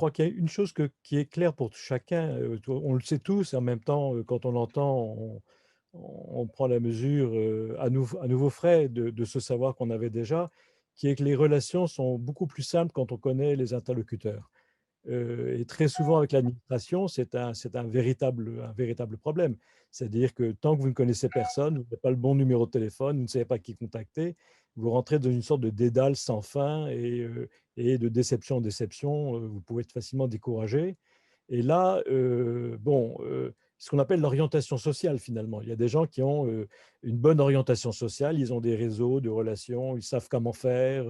crois qu'il y a une chose qui est claire pour chacun, on le sait tous, et en même temps, quand on l'entend, on prend la mesure à nouveau frais de ce savoir qu'on avait déjà, qui est que les relations sont beaucoup plus simples quand on connaît les interlocuteurs. Et très souvent avec l'administration, c'est un véritable problème. C'est-à-dire que tant que vous ne connaissez personne, vous n'avez pas le bon numéro de téléphone, vous ne savez pas qui contacter, vous rentrez dans une sorte de dédale sans fin et de déception en déception, vous pouvez être facilement découragé. Et là, ce qu'on appelle l'orientation sociale finalement. Il y a des gens qui ont une bonne orientation sociale, ils ont des réseaux de relations, ils savent comment faire,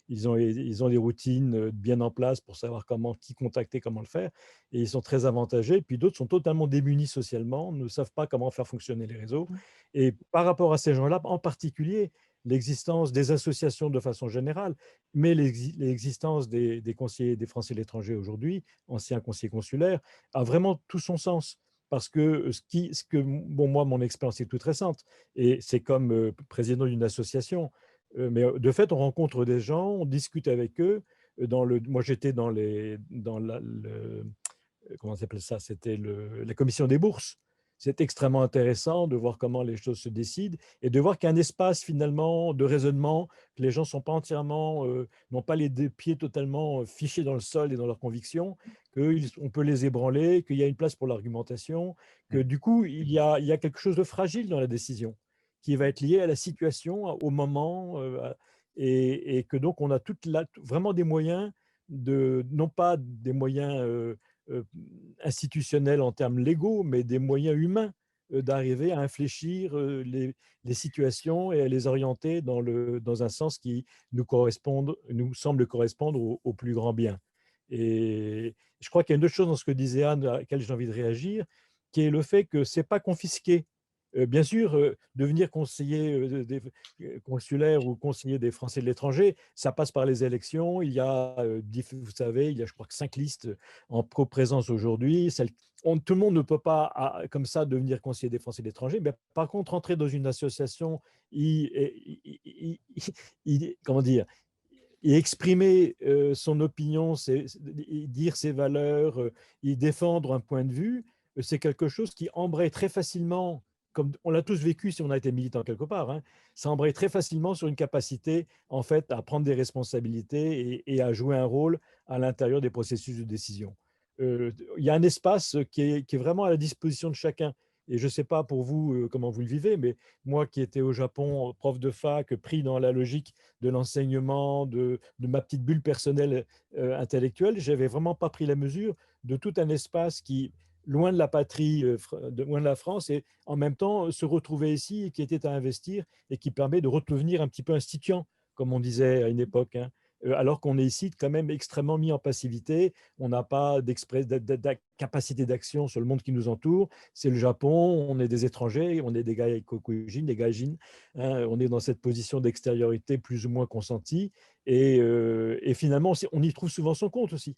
ils ont des routines bien en place pour savoir comment, qui contacter, comment le faire, et ils sont très avantagés. Puis d'autres sont totalement démunis socialement, ne savent pas comment faire fonctionner les réseaux. Et par rapport à ces gens-là, en particulier, l'existence des associations de façon générale, mais l'existence des conseillers des Français de l'étranger aujourd'hui, anciens conseillers consulaires, a vraiment tout son sens. Parce que bon, moi, mon expérience est toute récente, et c'est comme président d'une association. Mais de fait, on rencontre des gens, on discute avec eux. Moi, j'étais comment ça s'appelle ça? C'était la commission des bourses. C'est extrêmement intéressant de voir comment les choses se décident et de voir qu'il y a un espace finalement de raisonnement, que les gens sont pas entièrement, n'ont pas les deux pieds totalement fichés dans le sol et dans leurs convictions, qu'on peut les ébranler, qu'il y a une place pour l'argumentation, que du coup, il y a quelque chose de fragile dans la décision qui va être lié à la situation, au moment, et que donc on a vraiment des moyens non pas des moyens euh, institutionnels en termes légaux, mais des moyens humains d'arriver à infléchir les situations et à les orienter dans un sens qui nous semble correspondre au plus grand bien. Et je crois qu'il y a une autre chose dans ce que disait Anne, à laquelle j'ai envie de réagir, qui est le fait que ce n'est pas confisqué. Bien sûr, devenir conseiller consulaire ou conseiller des Français de l'étranger, ça passe par les élections. Il y a, vous savez, il y a, je crois que 5 listes en co-présence aujourd'hui. Tout le monde ne peut pas, comme ça, devenir conseiller des Français de l'étranger. Mais par contre, entrer dans une association, comment dire, et exprimer son opinion, dire ses valeurs, y défendre un point de vue, c'est quelque chose qui embraye très facilement, comme on l'a tous vécu si on a été militant quelque part, hein, ça embraye très facilement sur une capacité en fait à prendre des responsabilités et à jouer un rôle à l'intérieur des processus de décision. Il y a un espace qui est vraiment à la disposition de chacun. Et je ne sais pas pour vous comment vous le vivez, mais moi qui étais au Japon, prof de fac, pris dans la logique de l'enseignement, de ma petite bulle personnelle intellectuelle, j'avais vraiment pas pris la mesure de tout un espace qui, loin de la patrie, loin de la France, et en même temps se retrouver ici et qui était à investir et qui permet de redevenir un petit peu instituant, comme on disait à une époque, hein. Alors qu'on est ici quand même extrêmement mis en passivité, on n'a pas capacité d'action sur le monde qui nous entoure. C'est le Japon, on est des étrangers, on est des gaijin, des gaijin, hein, on est dans cette position d'extériorité plus ou moins consentie. Et finalement, on y trouve souvent son compte aussi,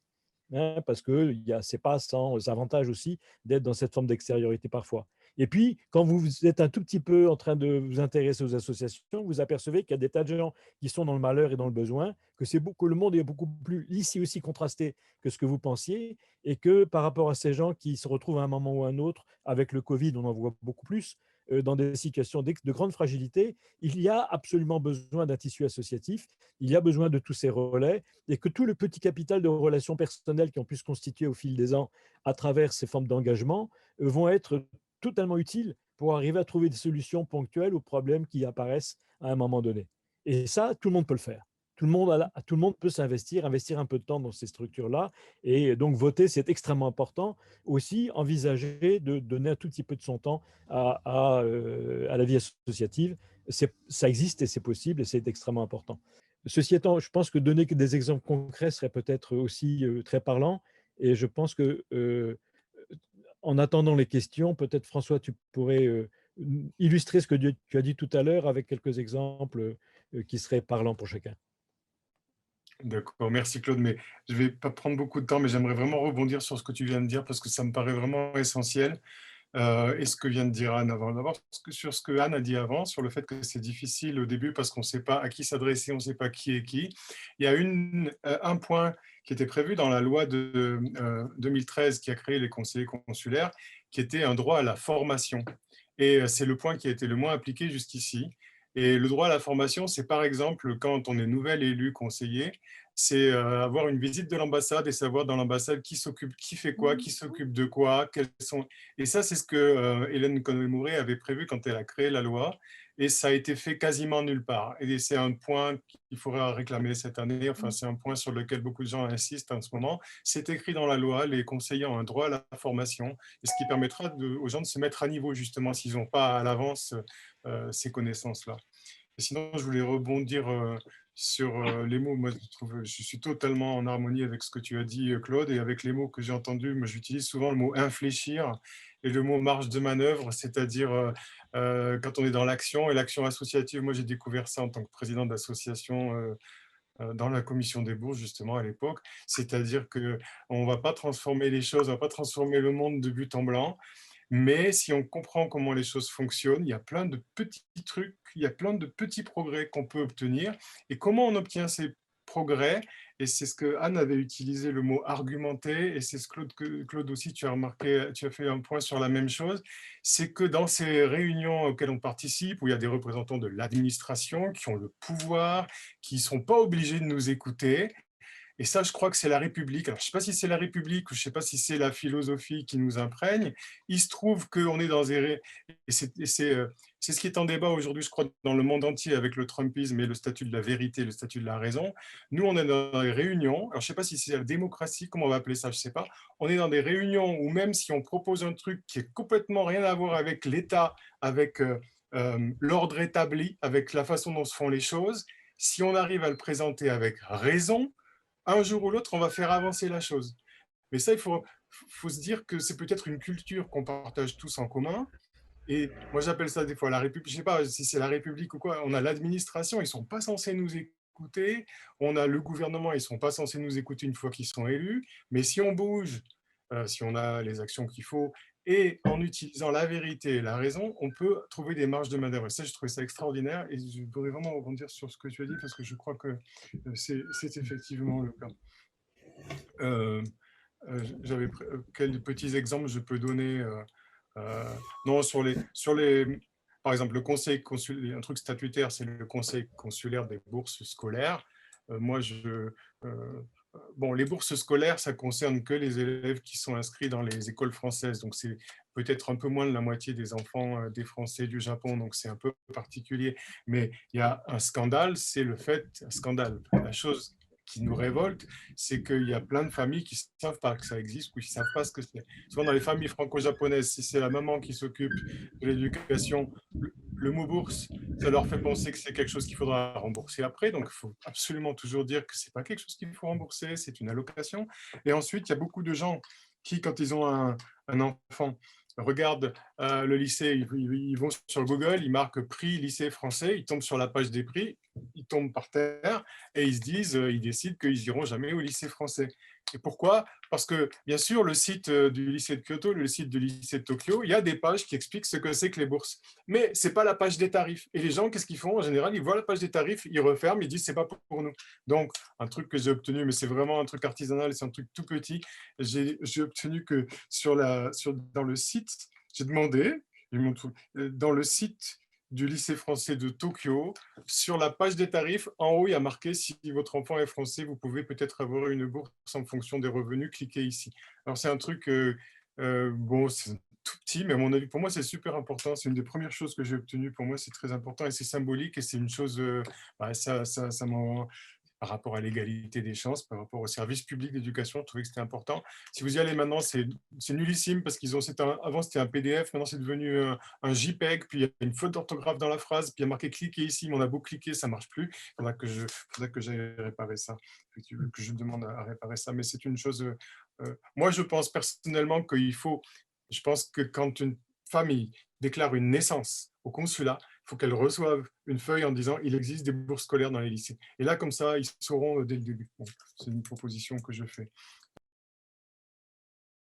hein, parce que ce n'est pas sans avantage aussi d'être dans cette forme d'extériorité parfois. Et puis, quand vous êtes un tout petit peu en train de vous intéresser aux associations, vous apercevez qu'il y a des tas de gens qui sont dans le malheur et dans le besoin, que le monde est beaucoup plus ici aussi contrasté que ce que vous pensiez, et que par rapport à ces gens qui se retrouvent à un moment ou à un autre, avec le Covid, on en voit beaucoup plus, dans des situations de grande fragilité, il y a absolument besoin d'un tissu associatif, il y a besoin de tous ces relais, et que tout le petit capital de relations personnelles qui ont pu se constituer au fil des ans à travers ces formes d'engagement vont être totalement utiles pour arriver à trouver des solutions ponctuelles aux problèmes qui apparaissent à un moment donné. Et ça, tout le monde peut le faire. Tout le monde peut investir un peu de temps dans ces structures-là. Et donc, voter, c'est extrêmement important. Aussi, envisager de donner un tout petit peu de son temps à la vie associative. Ça existe et c'est possible et c'est extrêmement important. Ceci étant, je pense que donner que des exemples concrets serait peut-être aussi très parlant. Et je pense que, en attendant les questions, peut-être François, tu pourrais illustrer ce que tu as dit tout à l'heure avec quelques exemples qui seraient parlants pour chacun. D'accord, merci Claude, mais je vais pas prendre beaucoup de temps, mais j'aimerais vraiment rebondir sur ce que tu viens de dire parce que ça me paraît vraiment essentiel. et ce que vient de dire Anne avant. D'abord, sur ce que Anne a dit avant, sur le fait que c'est difficile au début parce qu'on ne sait pas à qui s'adresser, on ne sait pas qui est qui. Il y a un point qui était prévu dans la loi de 2013 qui a créé les conseillers consulaires, qui était un droit à la formation. Et c'est le point qui a été le moins appliqué jusqu'ici. Et le droit à la formation, c'est par exemple quand on est nouvel élu conseiller, c'est avoir une visite de l'ambassade et savoir dans l'ambassade qui s'occupe, qui fait quoi, qui s'occupe de quoi, quels sont. Et ça, c'est ce que Hélène Conway-Mouret avait prévu quand elle a créé la loi, et ça a été fait quasiment nulle part. Et c'est un point qu'il faudra réclamer cette année. Enfin, c'est un point sur lequel beaucoup de gens insistent en ce moment. C'est écrit dans la loi, les conseillers ont un droit à la formation, et ce qui permettra aux gens de se mettre à niveau justement s'ils n'ont pas à l'avance ces connaissances-là. Sinon, je voulais rebondir sur les mots. Moi, je suis totalement en harmonie avec ce que tu as dit, Claude, et avec les mots que j'ai entendus. Moi, j'utilise souvent le mot infléchir et le mot marge de manœuvre, c'est-à-dire quand on est dans l'action et l'action associative. Moi, j'ai découvert ça en tant que président d'association dans la commission des bourses, justement, à l'époque. C'est-à-dire qu'on ne va pas transformer les choses, on ne va pas transformer le monde de but en blanc. Mais si on comprend comment les choses fonctionnent, il y a plein de petits trucs, il y a plein de petits progrès qu'on peut obtenir. Et comment on obtient ces progrès? Et c'est ce que Anne avait utilisé le mot argumenter, et c'est ce que Claude aussi, tu as remarqué, tu as fait un point sur la même chose, c'est que dans ces réunions auxquelles on participe, où il y a des représentants de l'administration qui ont le pouvoir, qui ne sont pas obligés de nous écouter, et ça, je crois que c'est la République. Alors, je ne sais pas si c'est la République ou je ne sais pas si c'est la philosophie qui nous imprègne. Il se trouve qu'on est dans des... Et c'est ce qui est en débat aujourd'hui, je crois, dans le monde entier avec le Trumpisme et le statut de la vérité, le statut de la raison. Nous, on est dans des réunions. Alors, je ne sais pas si c'est la démocratie, comment on va appeler ça, je ne sais pas. On est dans des réunions où même si on propose un truc qui est complètement rien à voir avec l'État, avec l'ordre établi, avec la façon dont se font les choses, si on arrive à le présenter avec raison, un jour ou l'autre, on va faire avancer la chose. Mais ça, il faut se dire que c'est peut-être une culture qu'on partage tous en commun. Et moi, j'appelle ça des fois la République. Je ne sais pas si c'est la République ou quoi. On a l'administration, ils ne sont pas censés nous écouter. On a le gouvernement, ils ne sont pas censés nous écouter une fois qu'ils sont élus. Mais si on bouge, si on a les actions qu'il faut, et en utilisant la vérité et la raison, on peut trouver des marges de manœuvre. Et ça, je trouvais ça extraordinaire. Et je voudrais vraiment rebondir sur ce que tu as dit, parce que je crois que c'est effectivement le cas. Quels petits exemples je peux donner non, par exemple, le conseil consulaire, un truc statutaire, c'est le conseil consulaire des bourses scolaires. Moi, bon, les bourses scolaires, ça concerne que les élèves qui sont inscrits dans les écoles françaises. Donc, c'est peut-être un peu moins de la moitié des enfants des Français du Japon. Donc, c'est un peu particulier. Mais il y a un scandale, c'est le fait, un scandale. La chose qui nous révolte, c'est qu'il y a plein de familles qui ne savent pas que ça existe ou qui ne savent pas ce que c'est. Souvent dans les familles franco-japonaises, si c'est la maman qui s'occupe de l'éducation, le mot bourse, ça leur fait penser que c'est quelque chose qu'il faudra rembourser après. Donc, il faut absolument toujours dire que ce n'est pas quelque chose qu'il faut rembourser, c'est une allocation. Et ensuite, il y a beaucoup de gens qui, quand ils ont un enfant, regardent le lycée, ils vont sur Google, ils marquent prix lycée français, ils tombent sur la page des prix, ils tombent par terre et ils se disent, ils décident qu'ils n'iront jamais au lycée français. Et pourquoi? Parce que, bien sûr, le site du lycée de Kyoto, le site du lycée de Tokyo, il y a des pages qui expliquent ce que c'est que les bourses. Mais ce n'est pas la page des tarifs. Et les gens, qu'est-ce qu'ils font? En général, ils voient la page des tarifs, ils referment, ils disent, c'est pas pour nous. Donc, un truc que j'ai obtenu, mais c'est vraiment un truc artisanal, c'est un truc tout petit. J'ai obtenu que dans le site, j'ai demandé, dans le site du lycée français de Tokyo, sur la page des tarifs, en haut, il y a marqué si votre enfant est français, vous pouvez peut-être avoir une bourse en fonction des revenus, cliquez ici. Alors, c'est un truc, bon, c'est tout petit, mais à mon avis, pour moi, c'est super important. C'est une des premières choses que j'ai obtenues. Pour moi, c'est très important et c'est symbolique et c'est une chose, ça m'en par rapport à l'égalité des chances, par rapport au service public d'éducation, je trouvais que c'était important. Si vous y allez maintenant, c'est nullissime parce qu'ils ont, avant c'était un PDF, maintenant c'est devenu un JPEG, puis il y a une faute d'orthographe dans la phrase, puis il y a marqué cliquer ici, mais on a beau cliquer, ça ne marche plus. Il faudra que j'aille réparer ça, que je demande à réparer ça. Mais c'est une chose, moi je pense personnellement je pense que quand une famille déclare une naissance au consulat, il faut qu'elle reçoive une feuille en disant il existe des bourses scolaires dans les lycées. Et là, comme ça, ils sauront dès le début. Bon, c'est une proposition que je fais.